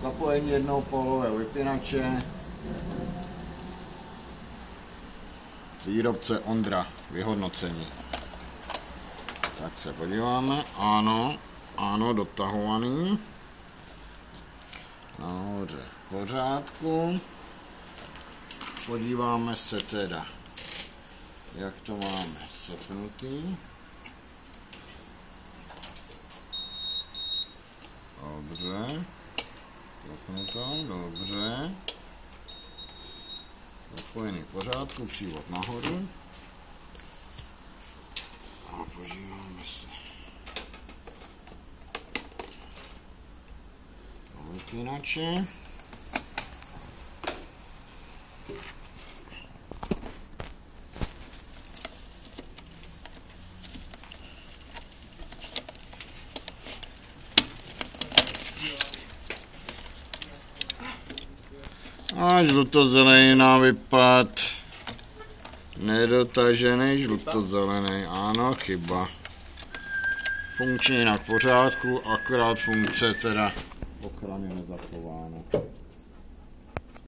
Zapojení jednoho pólového vypínače. Výrobce Ondra, vyhodnocení. Tak se podíváme, ano, dotahovaný. Nahoře v pořádku. Podíváme se teda, jak to máme sepnutý. Dobře. Zapnuto, dobře. Zapojený v pořádku, přívod nahoru. A podíváme se. Vypínače. A žlutozelený nám vypad. Nedotažený žlutozelený, ano, chyba. Funkčně jinak v pořádku, akorát funkce teda ochrany nezachová.